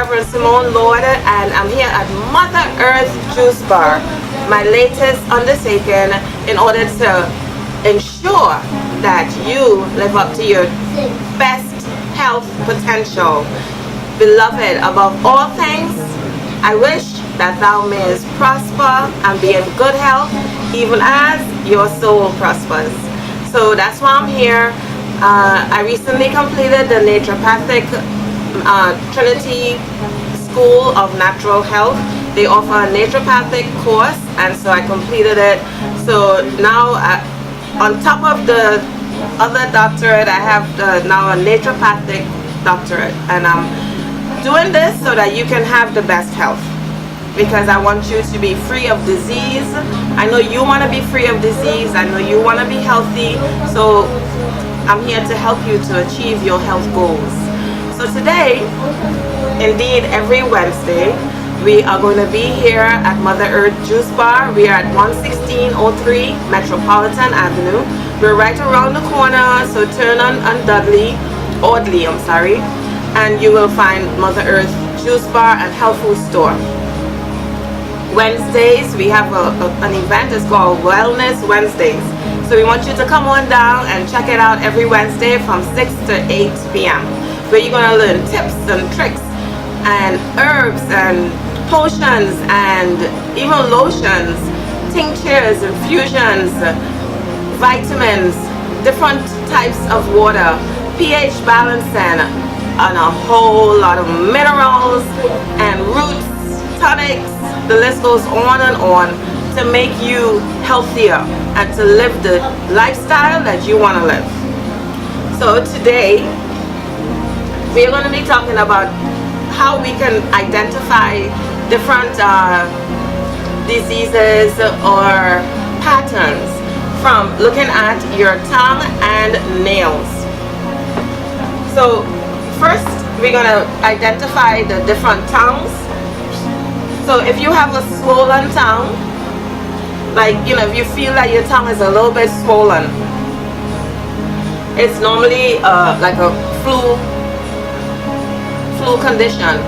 Reverend Simone Lord, and I'm here at Mother Earth Juice Bar, my latest undertaking in order to ensure that you live up to your best health potential. Beloved, above all things, I wish that thou mayest prosper and be in good health, even as your soul prospers. So that's why I'm here. I recently completed the naturopathic Trinity School of Natural Health. They offer a naturopathic course, and so I completed it. So now, on top of the other doctorate, I have now a naturopathic doctorate, and I'm doing this so that you can have the best health, because I want you to be free of disease. I know you want to be free of disease. I know you want to be healthy. So I'm here to help you to achieve your health goals. So today, indeed every Wednesday, we are going to be here at Mother Earth Juice Bar. We are at 11603 Metropolitan Avenue. We're right around the corner, so turn on Audley, and you will find Mother Earth Juice Bar and Health Food Store. Wednesdays, we have an event. It's called Wellness Wednesdays. So we want you to come on down and check it out every Wednesday from 6 to 8 p.m. where you're going to learn tips and tricks and herbs and potions and even lotions, tinctures, infusions, vitamins, different types of water, pH balancing, and a whole lot of minerals and roots, tonics. The list goes on and on to make you healthier and to live the lifestyle that you want to live. So today we are going to be talking about how we can identify different diseases or patterns from looking at your tongue and nails. So first, we're going to identify the different tongues. So if you have a swollen tongue, like, you know, if you feel that your tongue is a little bit swollen, it's normally like a flu condition.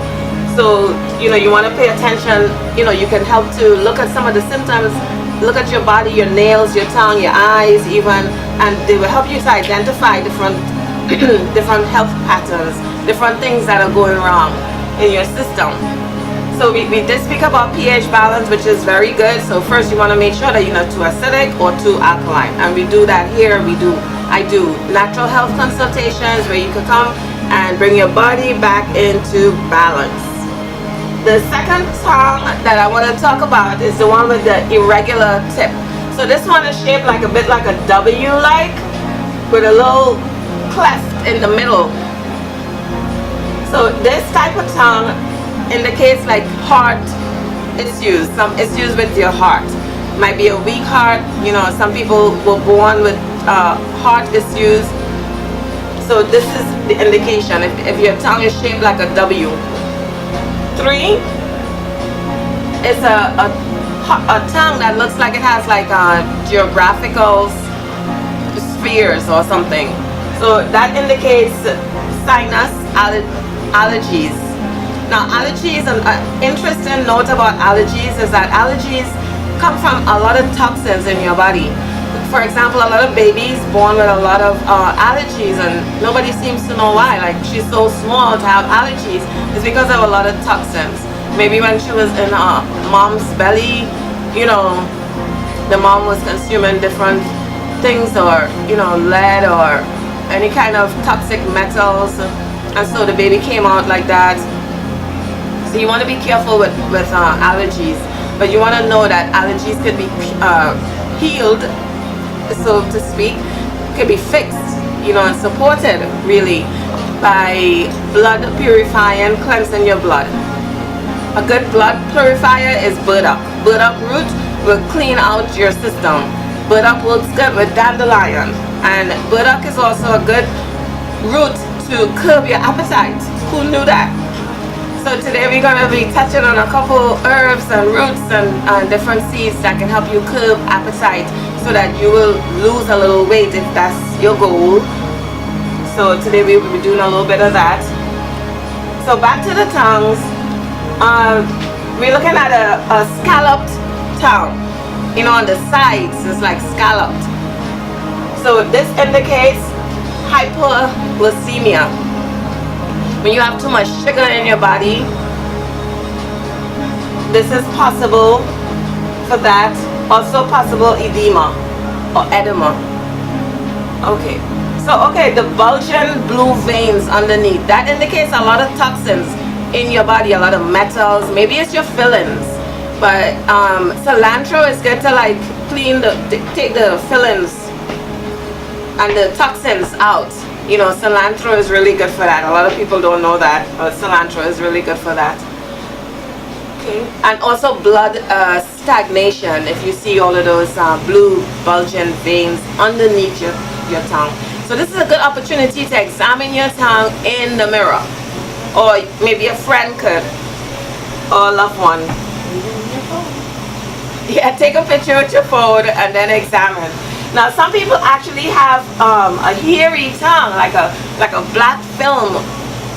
So, you know, you want to pay attention. You know, you can help to look at some of the symptoms, look at your body, your nails, your tongue, your eyes even, and they will help you to identify different different health patterns, different things that are going wrong in your system. So we did speak about pH balance, which is very good. So first you want to make sure that you're not too acidic or too alkaline, and we do that here. I do natural health consultations where you can come and bring your body back into balance. The second tongue that I want to talk about is the one with the irregular tip. So this one is shaped like a bit like a W, like with a little cleft in the middle. So this type of tongue indicates like heart issues, some issues with your heart. Might be a weak heart. You know, some people were born with heart issues. So this is the indication if your tongue is shaped like a W. 3 is a tongue that looks like it has like geographical spheres or something. So that indicates sinus allergies. Now allergies, an interesting note about allergies is that allergies come from a lot of toxins in your body. For example, a lot of babies born with a lot of allergies, and nobody seems to know why. Like, she's so small to have allergies. It's because of a lot of toxins. Maybe when she was in mom's belly, you know, the mom was consuming different things, or, you know, lead or any kind of toxic metals, and so the baby came out like that. So you want to be careful with allergies, but you want to know that allergies could be healed, so to speak, could be fixed, you know, and supported really by blood purifying, cleansing your blood. A good blood purifier is burdock. Burdock root will clean out your system. Burdock works good with dandelion, and burdock is also a good root to curb your appetite. Who knew that? So today we're going to be touching on a couple herbs and roots and different seeds that can help you curb appetite so that you will lose a little weight if that's your goal. So today we will be doing a little bit of that. So back to the tongues. We're looking at a scalloped tongue. You know, on the sides it's like scalloped. So this indicates hypoglycemia. When you have too much sugar in your body, this is possible for that. Also possible edema or edema. Okay. So, okay, the bulging blue veins underneath, that indicates a lot of toxins in your body, a lot of metals. Maybe it's your fillings. But cilantro is good to like clean take the fillings and the toxins out. You know, cilantro is really good for that. A lot of people don't know that, but cilantro is really good for that. Okay. And also blood stagnation, if you see all of those blue bulging veins underneath your tongue. So this is a good opportunity to examine your tongue in the mirror. Or maybe a friend could, or a loved one. Yeah, take a picture with your phone and then examine. Now some people actually have a hairy tongue, like a black film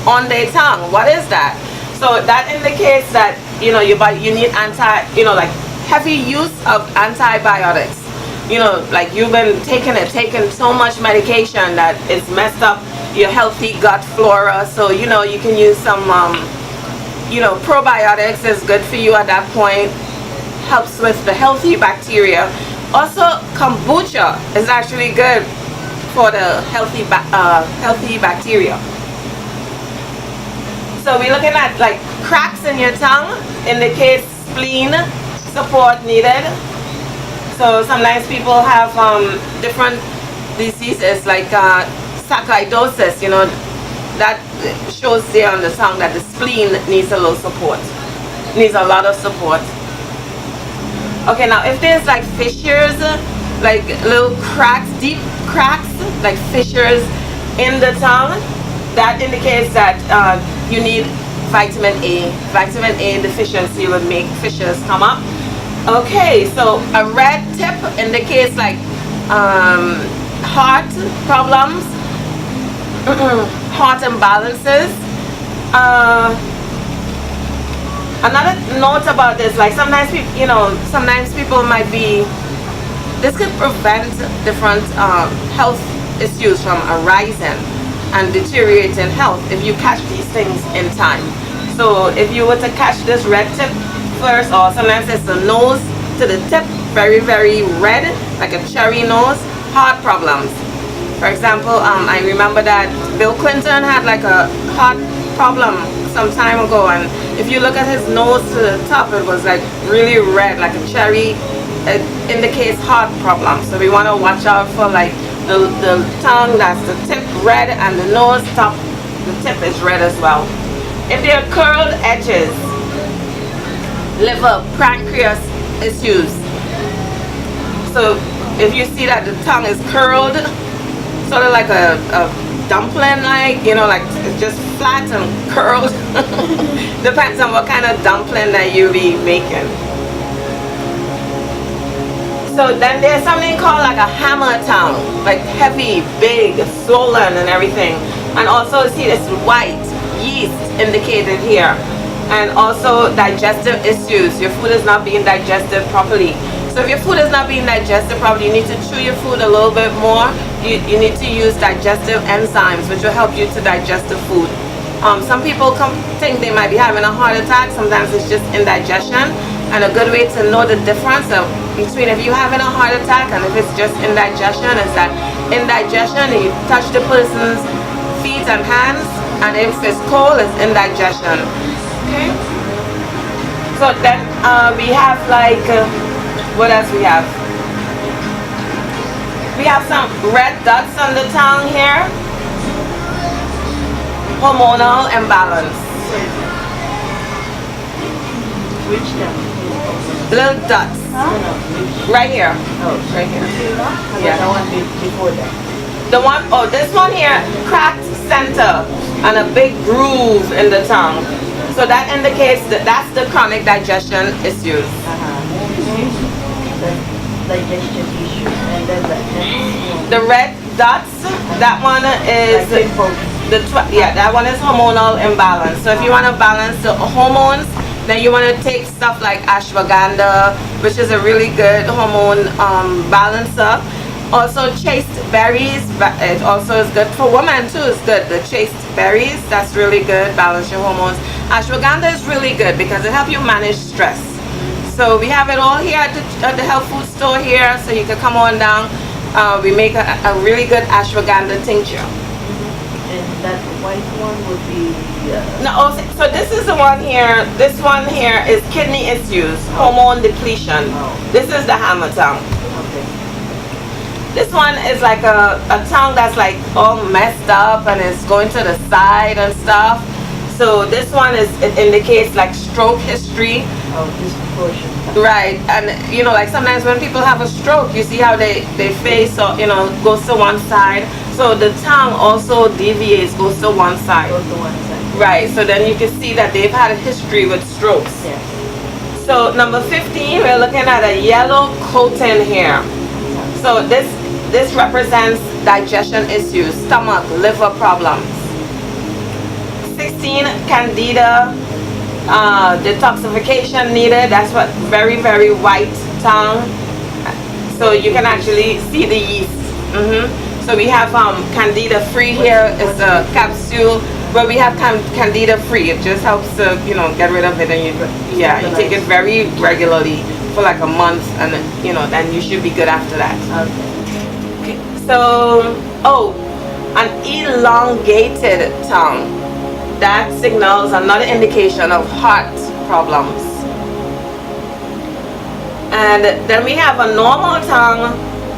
on their tongue. What is that? So that indicates that, you know, your body, you need like heavy use of antibiotics. You know, like you've been taking so much medication that it's messed up your healthy gut flora. So, you know, you can use some, you know, probiotics is good for you at that point. Helps with the healthy bacteria. Also, kombucha is actually good for the healthy bacteria. So we're looking at like cracks in your tongue, indicates spleen support needed. So sometimes people have different diseases like sarcoidosis, you know, that shows there on the tongue that the spleen needs a little support, needs a lot of support. Okay, now if there's like fissures, like little cracks, deep cracks, like fissures in the tongue, that indicates that you need vitamin A. Vitamin A deficiency would make fissures come up. Okay, so a red tip indicates like heart problems, heart imbalances. Another note about this, like sometimes people, you know, sometimes people might be, this could prevent different health issues from arising and deteriorating health if you catch these things in time. So if you were to catch this red tip first, or sometimes it's the nose to the tip, very, very red, like a cherry nose, heart problems. For example, I remember that Bill Clinton had like a heart problem some time ago, and if you look at his nose to the top, it was like really red, like a cherry. It indicates heart problems. So we want to watch out for like the tongue, that's the tip red, and the nose top, the tip is red as well. If there are curled edges, liver, pancreas issues. So if you see that the tongue is curled, sort of like a dumpling, like, you know, like it's just flat and curled. Depends on what kind of dumpling that you be making. So then there's something called like a hammer tongue, like heavy, big, swollen and everything. And also see this white yeast indicated here. And also digestive issues. Your food is not being digested properly. So if your food is not being digested properly, you need to chew your food a little bit more. You need to use digestive enzymes, which will help you to digest the food. Some people think they might be having a heart attack. Sometimes it's just indigestion. And a good way to know the difference between if you're having a heart attack and if it's just indigestion is that indigestion, you touch the person's feet and hands, and if it's cold, it's indigestion. Okay. So then we have like, what else we have? We have some red dots on the tongue here. Hormonal imbalance. Which one? Little dots. Right here. Oh, right here. Yeah. The one before that. The one, oh, this one here, cracked center and a big groove in the tongue. So that indicates that that's the chronic digestion issues. The digestion issue. And then the red dots, that one is like yeah, that one is hormonal imbalance. So if you want to balance the hormones, then you want to take stuff like ashwagandha, which is a really good hormone balancer. Also chaste berries, it also is good for women too. It's good. The chaste berries, that's really good, balance your hormones. Ashwagandha is really good because it helps you manage stress. So we have it all here at the health food store here, so you can come on down. We make a really good ashwagandha tincture. And that white one would be... No, so this is the one here. This one here is kidney issues, hormone depletion. This is the hammer tongue. Okay. This one is like a tongue that's like all messed up and it's going to the side and stuff. So this one it indicates like stroke history. Oh, disproportion. Right, and you know, like sometimes when people have a stroke, you see how they face, or you know, goes to one side. So the tongue also deviates, goes to one side. Goes to one side. Right, so then you can see that they've had a history with strokes. Yes. So number 15, we're looking at a yellow coating here. So this represents digestion issues, stomach, liver problems. 16, candida, detoxification needed. That's what very, very white tongue. So you can actually see the yeast. So we have candida free here. It's a capsule, but we have candida free. It just helps to, you know, get rid of it, and you take it very regularly for like a month, and you know, then you should be good after that. Okay. So, an elongated tongue. That signals another indication of heart problems. And then we have a normal tongue,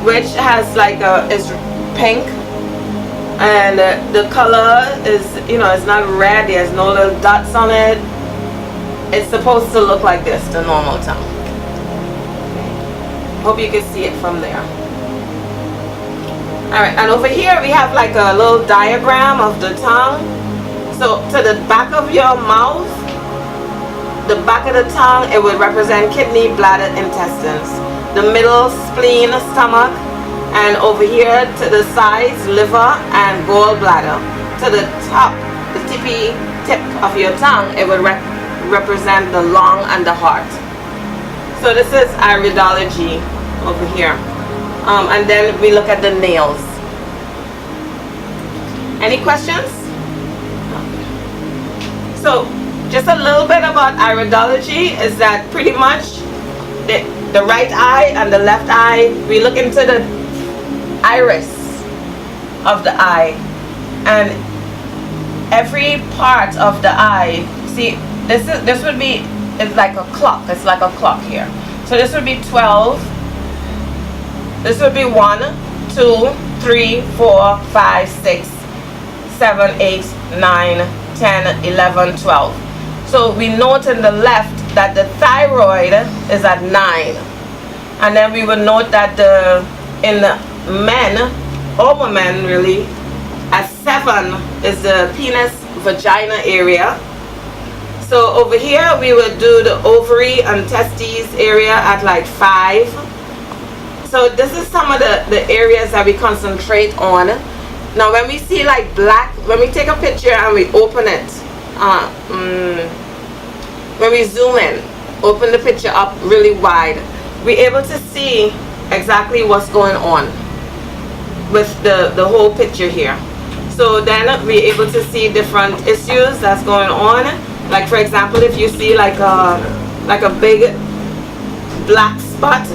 which has like is pink, and the color is, you know, it's not red. There's no little dots on it. It's supposed to look like this, the normal tongue. Hope you can see it from there. All right, and over here we have like a little diagram of the tongue. So to the back of your mouth, the back of the tongue, it would represent kidney, bladder, intestines. The middle, spleen, stomach, and over here to the sides, liver and gallbladder. To the top, the tippy tip of your tongue, it would represent the lung and the heart. So this is iridology over here. And then we look at the nails. Any questions? So just a little bit about iridology is that pretty much the right eye and the left eye, we look into the iris of the eye, and every part of the eye, see, this would be, it's like a clock. It's like a clock here. So this would be 12. This would be 1, 2, 3, 4, 5, 6, 7, 8, 9, 10, 11, 12. So we note in the left that the thyroid is at 9. And then we would note that in men or women really, at 7 is the penis vagina area. So over here we would do the ovary and testes area at like 5. So this is some of the areas that we concentrate on. Now when we see like black, when we take a picture and we open it, when we zoom in, open the picture up really wide, we're able to see exactly what's going on with the whole picture here. So then we're able to see different issues that's going on. Like for example, if you see like a big black spot,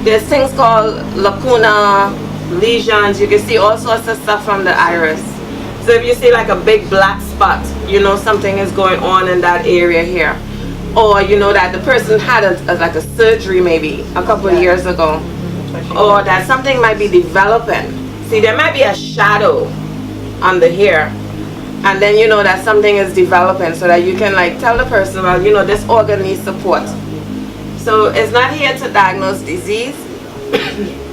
there's things called lacuna, lesions. You can see all sorts of stuff from the iris. So if you see like a big black spot, you know something is going on in that area here. Or you know that the person had like a surgery maybe a couple of years ago. Or that something might be developing. See, there might be a shadow under here. And then you know that something is developing, so that you can like tell the person, well, you know, this organ needs support. So it's not here to diagnose disease.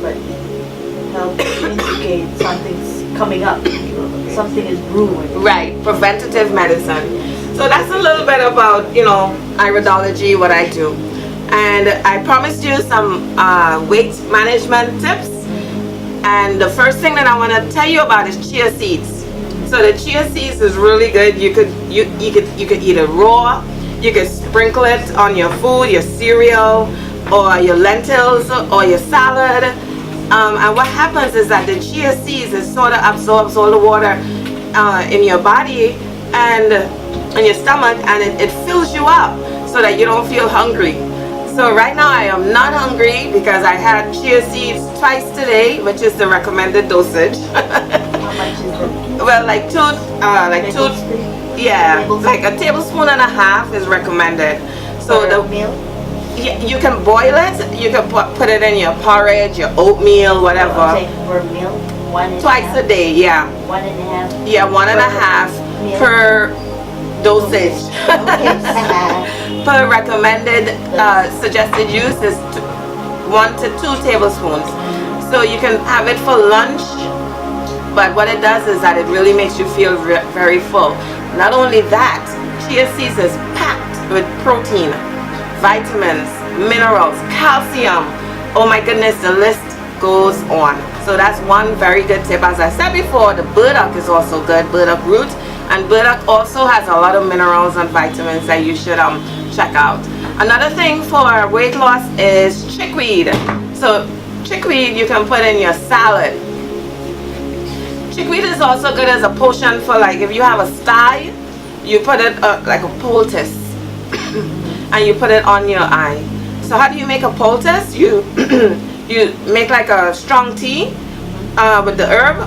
But help indicate something's coming up. Something is brewing. Right, preventative medicine. So that's a little bit about, you know, iridology, what I do. And I promised you some weight management tips. And the first thing that I want to tell you about is chia seeds. So the chia seeds is really good. You could eat it raw. You could sprinkle it on your food, your cereal, or your lentils, or your salad. And what happens is that the chia seeds, it sort of absorbs all the water in your body and in your stomach, and it fills you up so that you don't feel hungry. So right now I am not hungry because I had chia seeds twice today, which is the recommended dosage. How much is it? Well, like two, yeah, like a tablespoon and a half is recommended. So For the meal? yeah, you can boil it. You can put it in your porridge, your oatmeal, whatever. Okay, per meal? One and a Twice half? a day, yeah. 1.5? Yeah, 1.5 meal? per dosage. Okay. Per recommended suggested use is 1 to 2 tablespoons. So you can have it for lunch, but what it does is that it really makes you feel very full. Not only that, chia seeds is packed with protein, vitamins, minerals, calcium. Oh my goodness, the list goes on. So that's one very good tip. As I said before, the burdock is also good, burdock root, and burdock also has a lot of minerals and vitamins that you should check out. Another thing for weight loss is chickweed. So chickweed you can put in your salad. Chickweed is also good as a potion for, like, if you have a sty, you put it like a poultice and you put it on your eye. So how do you make a poultice? You you make like a strong tea with the herb,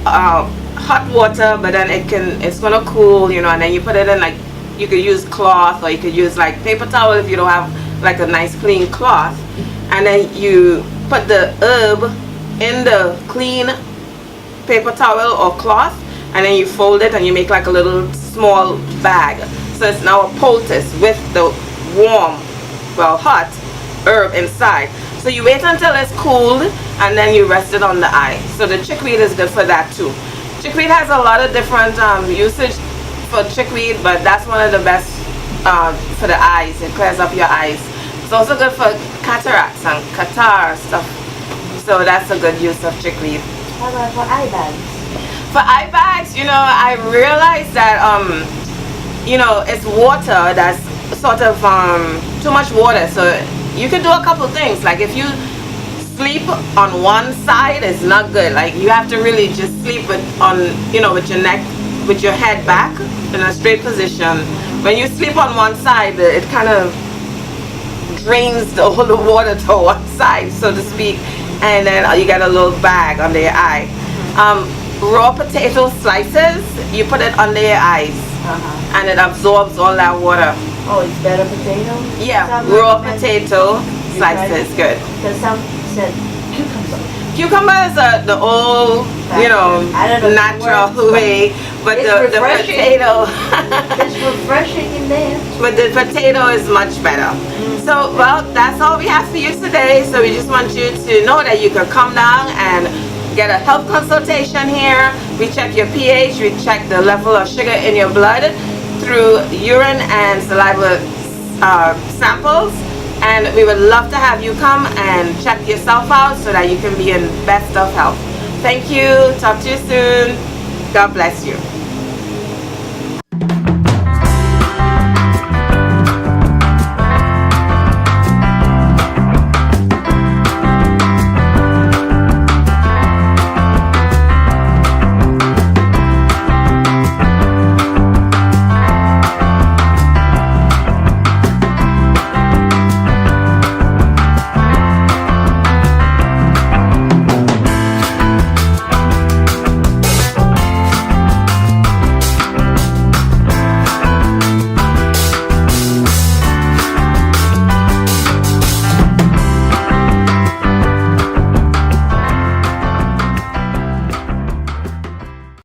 hot water, but then it's gonna cool, you know, and then you put it in, like, you could use cloth, or you could use like paper towel if you don't have like a nice clean cloth, and then you put the herb in the clean paper towel or cloth, and then you fold it and you make like a little small bag. So it's now a poultice with the warm, well, hot herb inside. So you wait until it's cooled and then you rest it on the eye. So the chickweed is good for that too. Chickweed has a lot of different usage for chickweed, but that's one of the best for the eyes. It clears up your eyes. It's also good for cataracts and catarrh stuff. So that's a good use of chickweed. How about for eye bags? For eye bags, you know, I realized that you know, it's water that's sort of too much water. So you can do a couple things. Like if you sleep on one side, it's not good. Like you have to really just sleep with you know, with your neck, with your head back in a straight position. When you sleep on one side, it kind of drains all the water to one side, so to speak, and then you get a little bag under your eye. Raw potato slices, you put it under your eyes, and it absorbs all that water. Oh, it's better potato? Yeah, Some raw recommend- potato You tried slices, it? good. Because some said cucumber. Cucumber is the old, you know, I don't know natural the words, way, but it's the refreshing. potato, It's refreshing in there. but the potato is much better. So, well, that's all we have for you today. So we just want you to know that you can come down and get a health consultation here. We check your pH, we check the level of sugar in your blood through urine and saliva samples. And we would love to have you come and check yourself out so that you can be in best of health. Thank you. Talk to you soon. God bless you.